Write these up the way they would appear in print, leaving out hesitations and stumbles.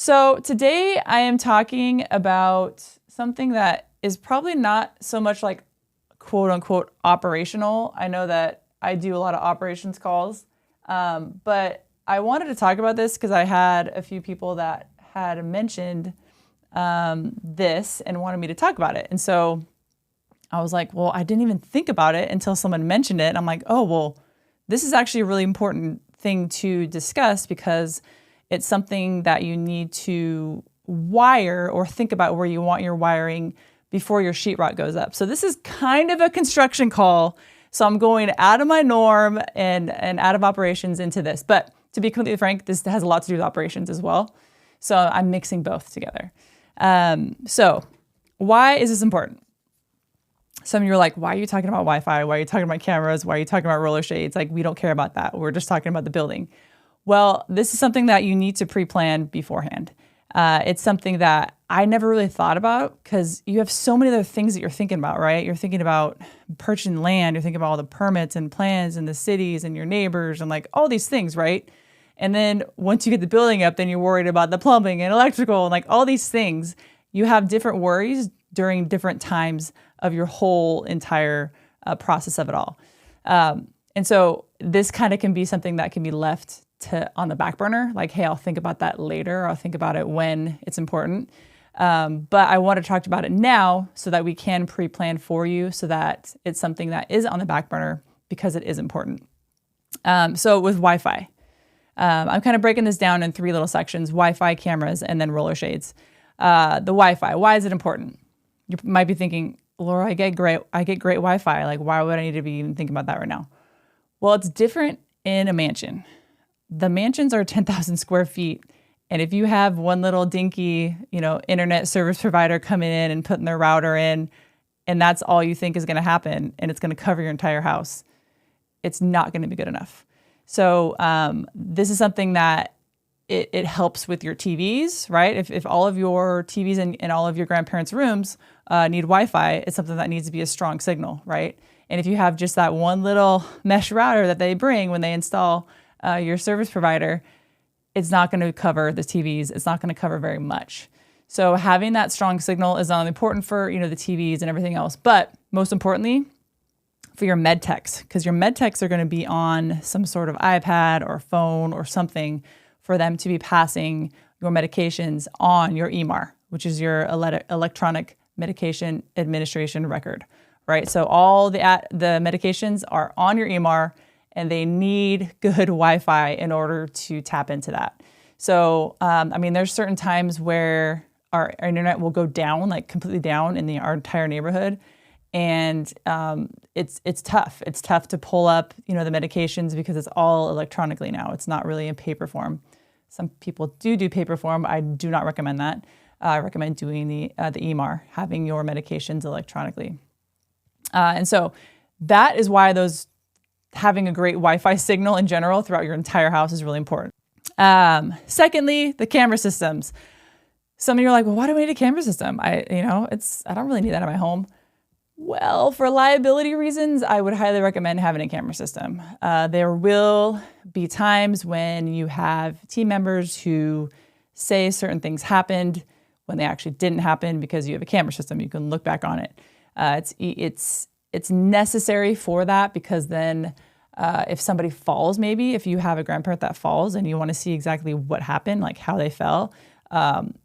So today I am talking about something that is probably not so much like quote unquote operational. I know that I do a lot of operations calls, but I wanted to talk about this because I had a few people that had mentioned this and wanted me to talk about it. And so I was like, well, I didn't even think about it until someone mentioned it. And I'm like, oh, well, this is actually a really important thing to discuss because it's something that you need to wire or think about where you want your wiring before your sheetrock goes up. So this is kind of a construction call. So I'm going out of my norm and out of operations into this. But to be completely frank, this has a lot to do with operations as well. So I'm mixing both together. So why is this important? Some of you are like, why are you talking about Wi-Fi? Why are you talking about cameras? Why are you talking about roller shades? Like, we don't care about that. We're just talking about the building. Well, this is something that you need to pre-plan beforehand. It's something that I never really thought about because you have so many other things that you're thinking about, right? You're thinking about purchasing land. You're thinking about all the permits and plans and the cities and your neighbors and like all these things, right? And then once you get the building up, then you're worried about the plumbing and electrical and like all these things. You have different worries during different times of your whole entire process of it all. And so this kind of can be something that can be left on the back burner, like, hey, I'll think about that later. I'll think about it when it's important. But I want to talk about it now so that we can pre-plan for you so that it's something that is on the back burner because it is important. So with Wi-Fi, I'm kind of breaking this down in 3 little sections: Wi-Fi, cameras, and then roller shades. The Wi-Fi, why is it important? You might be thinking, Laura, I get great Wi-Fi. Like, why would I need to be even thinking about that right now? Well, it's different in a mansion. The mansions are 10,000 square feet. And if you have one little dinky, internet service provider coming in and putting their router in, and that's all you think is going to happen, and it's going to cover your entire house, it's not going to be good enough. So this is something that it helps with your TVs, right? If all of your TVs in all of your grandparents' rooms need Wi-Fi, it's something that needs to be a strong signal, right? And if you have just that one little mesh router that they bring when they install your service provider, it's not going to cover the TVs. It's not going to cover very much. So having that strong signal is not only important for the TVs and everything else, but most importantly for your med techs, because your med techs are going to be on some sort of iPad or phone or something for them to be passing your medications on your EMR, which is your electronic medication administration record, right? So all the medications are on your EMR, and they need good Wi-Fi in order to tap into that. So, there's certain times where our internet will go down, like completely down in our entire neighborhood. And it's tough. It's tough to pull up, the medications because it's all electronically now. It's not really in paper form. Some people do paper form. I do not recommend that. I recommend doing the EMR, having your medications electronically. And so that is why having a great Wi-Fi signal in general throughout your entire house is really important. Secondly, the camera systems. Some of you are like, well, why do we need a camera system? I don't really need that in my home. Well, for liability reasons, I would highly recommend having a camera system. There will be times when you have team members who say certain things happened when they actually didn't happen because you have a camera system. You can look back on it. It's necessary for that because then if somebody falls, maybe if you have a grandparent that falls and you want to see exactly what happened, like how they fell,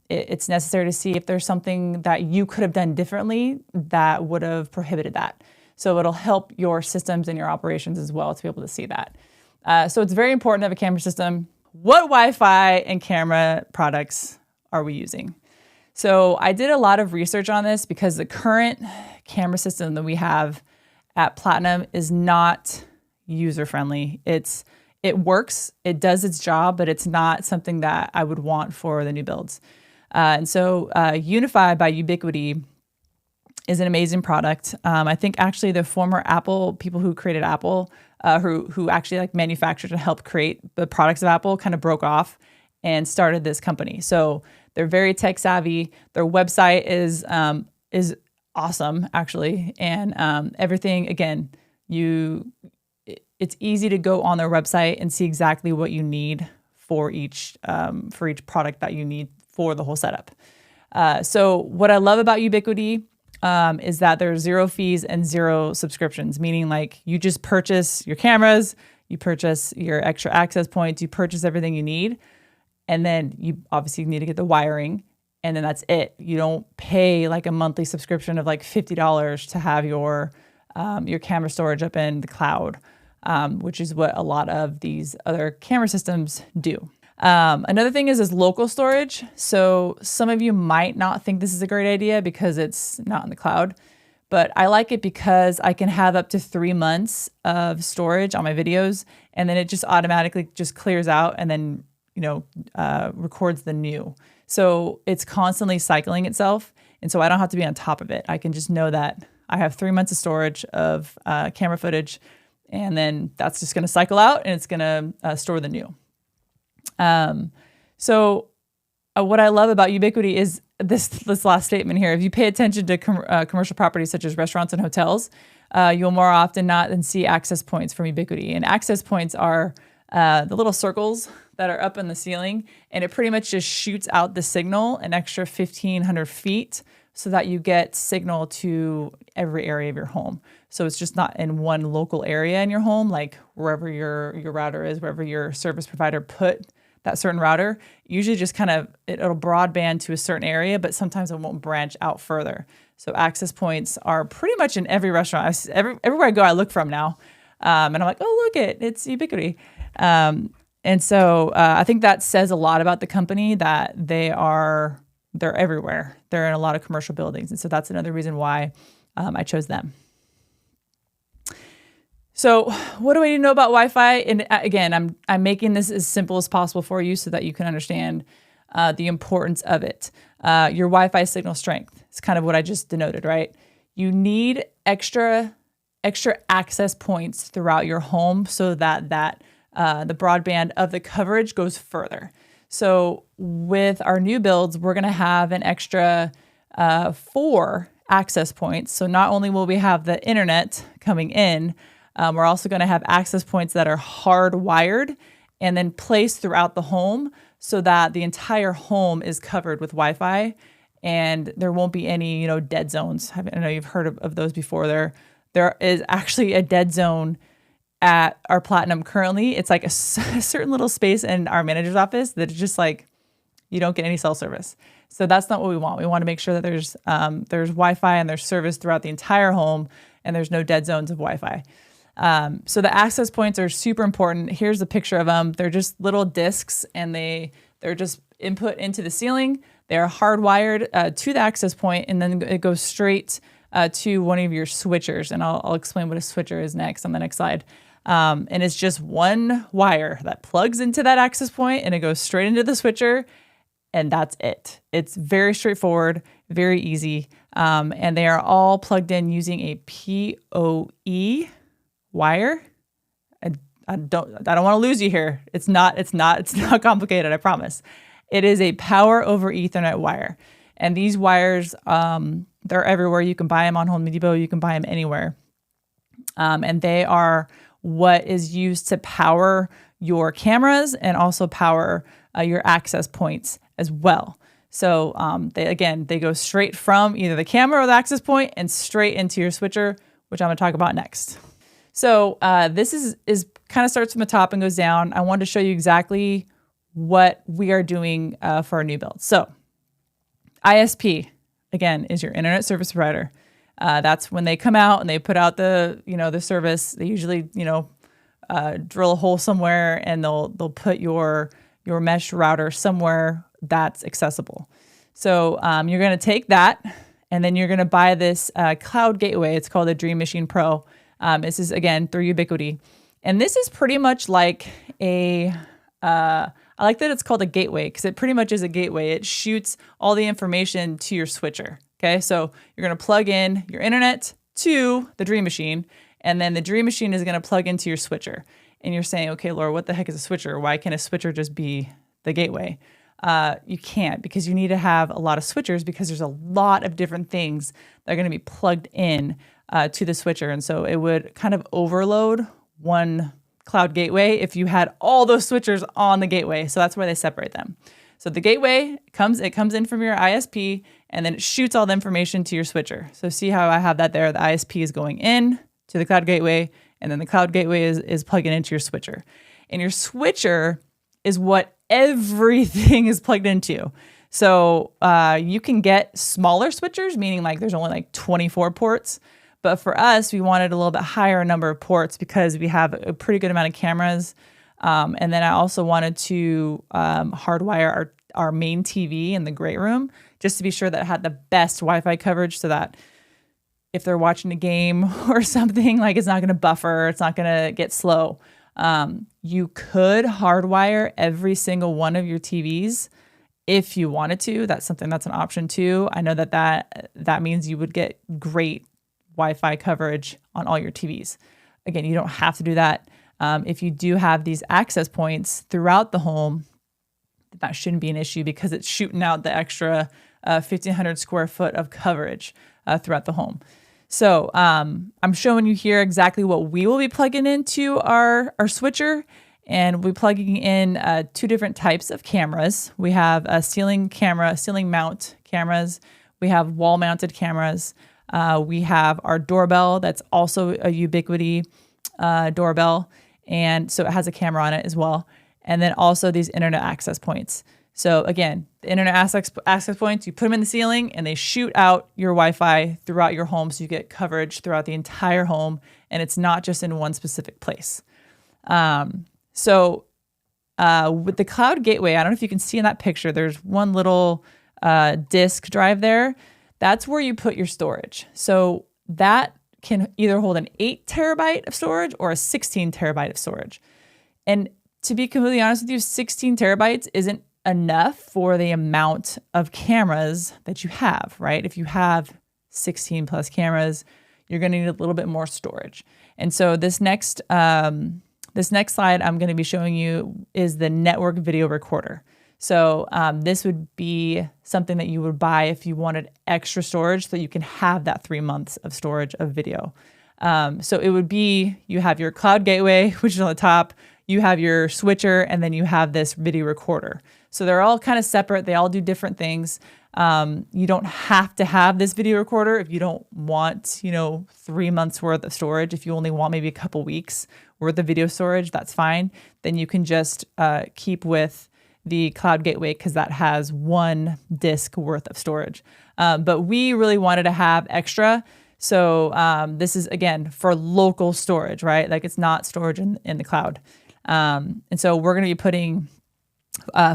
it's necessary to see if there's something that you could have done differently that would have prohibited that. So it'll help your systems and your operations as well to be able to see that. So it's very important to have a camera system. What Wi-Fi and camera products are we using? So I did a lot of research on this because the current camera system that we have at Platinum is not user-friendly. It works, it does its job, but it's not something that I would want for the new builds. And so Unify by Ubiquiti is an amazing product. I think actually the former Apple, people who created Apple, who actually manufactured and helped create the products of Apple kind of broke off and started this company. So they're very tech savvy. Their website is awesome, actually. And everything, again, it's easy to go on their website and see exactly what you need for each product that you need for the whole setup. So what I love about Ubiquiti is that there's 0 fees and 0 subscriptions, meaning like you just purchase your cameras, you purchase your extra access points, you purchase everything you need, and then you obviously need to get the wiring, and then that's it. You don't pay like a monthly subscription of like $50 to have your camera storage up in the cloud, which is what a lot of these other camera systems do. Another thing is local storage. So some of you might not think this is a great idea because it's not in the cloud, but I like it because I can have up to 3 months of storage on my videos, and then it just automatically just clears out and then, records the new. So it's constantly cycling itself. And so I don't have to be on top of it. I can just know that I have 3 months of storage of camera footage, and then that's just going to cycle out and it's going to store the new. So what I love about Ubiquiti is this last statement here. If you pay attention to commercial properties such as restaurants and hotels, you'll more often not than see access points from Ubiquiti. And access points are the little circles that are up in the ceiling, and it pretty much just shoots out the signal an extra 1,500 feet so that you get signal to every area of your home. So it's just not in one local area in your home, like wherever your router is, wherever your service provider put that certain router. Usually just kind of, it'll broadband to a certain area, but sometimes it won't branch out further. So access points are pretty much in every restaurant. Everywhere I go, I look from now. And I'm like, oh, look it's Ubiquiti. And so I think that says a lot about the company, that they're everywhere. They're in a lot of commercial buildings. And so that's another reason why I chose them. So what do I need to know about Wi-Fi? And again, I'm making this as simple as possible for you so that you can understand the importance of it. Your Wi-Fi signal strength is kind of what I just denoted, right? You need extra access points throughout your home so that the broadband of the coverage goes further. So with our new builds, we're going to have an extra 4 access points. So not only will we have the internet coming in, we're also going to have access points that are hardwired and then placed throughout the home so that the entire home is covered with Wi-Fi and there won't be any, dead zones. I know you've heard of those before. There is actually a dead zone at our Platinum currently. It's like a certain little space in our manager's office that is just like, you don't get any cell service. So that's not what we want. We want to make sure that there's Wi-Fi and there's service throughout the entire home and there's no dead zones of Wi-Fi. So the access points are super important. Here's a picture of them. They're just little discs and they're just input into the ceiling. They're hardwired to the access point, and then it goes straight to one of your switchers. And I'll explain what a switcher is next on the next slide. And it's just one wire that plugs into that access point and it goes straight into the switcher, and that's it. It's very straightforward, very easy. And they are all plugged in using a PoE wire. I don't want to lose you here. It's not complicated, I promise. It is a power over Ethernet wire. And these wires, they're everywhere. You can buy them on Home Depot. You can buy them anywhere. And they are what is used to power your cameras and also power your access points as well. So they go straight from either the camera or the access point and straight into your switcher, which I'm going to talk about next. So this is kind of starts from the top and goes down. I wanted to show you exactly what we are doing for our new build. So ISP, again, is your internet service provider. That's when they come out and they put out the service. They usually, drill a hole somewhere and they'll put your mesh router somewhere that's accessible. So you're going to take that and then you're going to buy this cloud gateway. It's called the Dream Machine Pro. This is, again, through Ubiquiti. And this is pretty much like I like that it's called a gateway because it pretty much is a gateway. It shoots all the information to your switcher. Okay, so you're going to plug in your internet to the Dream Machine, and then the Dream Machine is going to plug into your switcher. And you're saying, okay, Laura, what the heck is a switcher? Why can't a switcher just be the gateway? You can't, because you need to have a lot of switchers because there's a lot of different things that are going to be plugged in to the switcher. And so it would kind of overload one cloud gateway if you had all those switchers on the gateway. So that's where they separate them. So the gateway comes in from your ISP, and then it shoots all the information to your switcher. So see how I have that there? The ISP is going in to the cloud gateway, and then the cloud gateway is plugging into your switcher. And your switcher is what everything is plugged into. So you can get smaller switchers, meaning like there's only like 24 ports. But for us, we wanted a little bit higher number of ports because we have a pretty good amount of cameras. And then I also wanted to hardwire our main TV in the great room just to be sure that it had the best Wi-Fi coverage so that if they're watching a game or something, like it's not going to buffer, it's not going to get slow. You could hardwire every single one of your TVs if you wanted to. That's an option too. I know that means you would get great Wi-Fi coverage on all your TVs. Again, you don't have to do that. If you do have these access points throughout the home, that shouldn't be an issue because it's shooting out the extra 1,500 square foot of coverage throughout the home. So I'm showing you here exactly what we will be plugging into our switcher. And we're plugging in 2 different types of cameras. We have a ceiling mount cameras. We have wall mounted cameras. We have our doorbell that's also a Ubiquiti doorbell. And so it has a camera on it as well. And then also these internet access points. So again, the internet access points, you put them in the ceiling and they shoot out your Wi-Fi throughout your home so you get coverage throughout the entire home. And it's not just in one specific place. So with the cloud gateway, I don't know if you can see in that picture, there's one little disk drive there. That's where you put your storage. So that can either hold an 8 terabyte of storage or a 16 terabyte of storage. And to be completely honest with you, 16 terabytes isn't enough for the amount of cameras that you have, right? If you have 16 plus cameras, you're going to need a little bit more storage. And so this next slide I'm going to be showing you is the network video recorder. So this would be something that you would buy if you wanted extra storage so you can have that 3 months of storage of video. So it would be, you have your cloud gateway, which is on the top, you have your switcher, and then you have this video recorder. So they're all kind of separate. They all do different things. You don't have to have this video recorder if you don't want, 3 months worth of storage. If you only want maybe a couple weeks worth of video storage, that's fine. Then you can just keep with the cloud gateway because that has 1 disk worth of storage. But we really wanted to have extra. So this is, again, for local storage, right? Like it's not storage in the cloud. And so we're going to be putting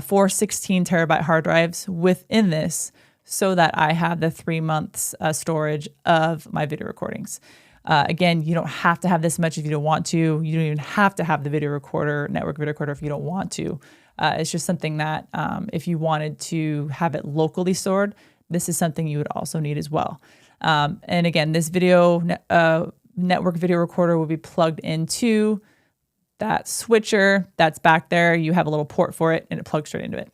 4 16 terabyte hard drives within this so that I have the 3 months storage of my video recordings. Again, you don't have to have this much if you don't want to. You don't even have to have the video recorder, network video recorder, if you don't want to. It's just something that if you wanted to have it locally stored, this is something you would also need as well. And again, this network video recorder will be plugged into that switcher that's back there. You have a little port for it and it plugs straight into it.